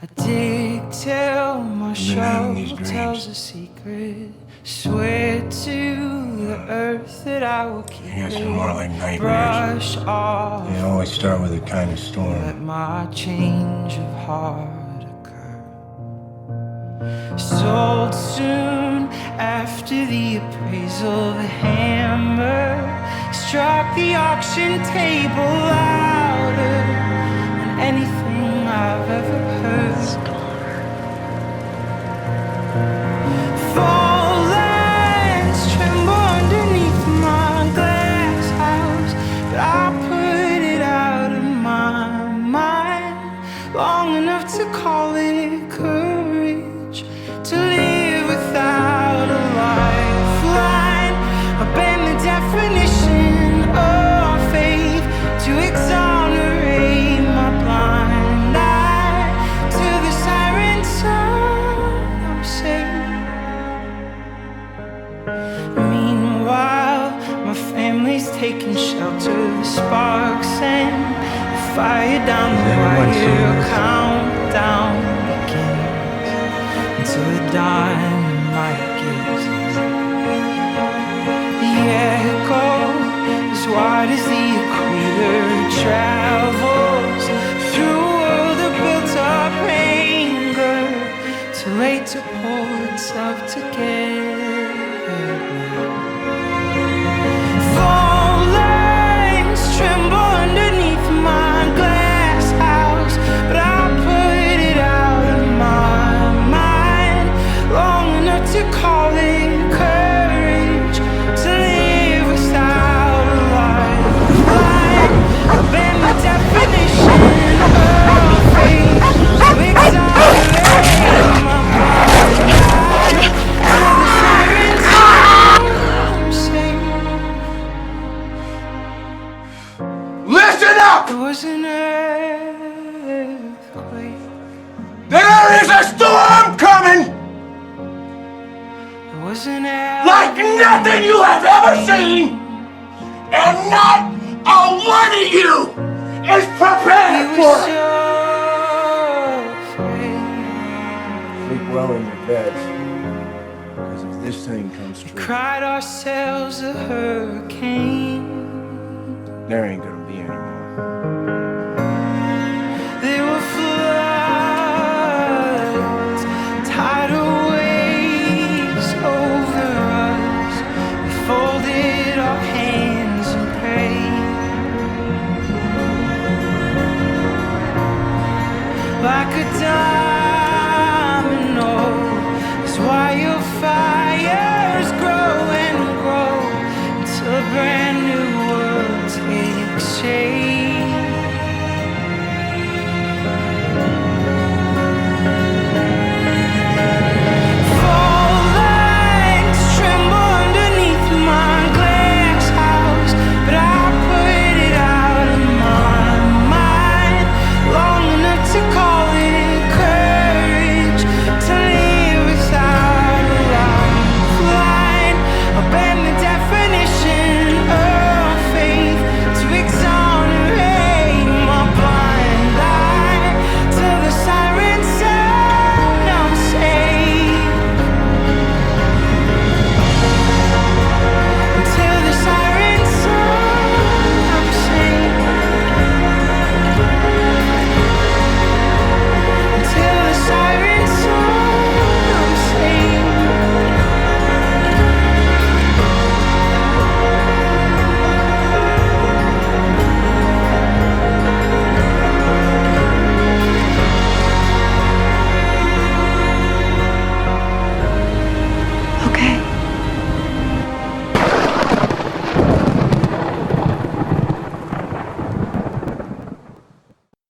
I dig till my shovel tells a secret. Swear to the earth that I will keep Yes, it. more like nightmares. Brush off. They always start with a kind of storm. Let my change of heart occur. Sold soon after the appraisal, the hammer struck the auction table louder than anything I've ever heard. Fallings tremble underneath my glass house, but I put it out of my mind long enough to call it courage, to live without a lifeline. I've been the definition of faith, to exonerate my blind eye to the siren song. I'm safe. Meanwhile, my family's taking shelter. The sparks and the fire down the wire. Countdown begins until the dynamite gives in. The echo is wide as the equator. It travels through a world of built-up anger, too late to pull itself together. Fallings tremble underneath my glass house, but I put it out of my mind long enough to call it courage, to live without a lifeline. I've been the definition of faith, to exonerate my blind eye to the sirens. I'm safe. Listen up! There was an earthquake. There is a storm coming! There was an Like nothing you have ever seen! And not a one of you is prepared for it! Sleep well in your beds. Because if this thing comes true, Cried ourselves a hurricane. there ain't gonna be any more. There were floods, tidal waves over us. We folded our hands and prayed. Like a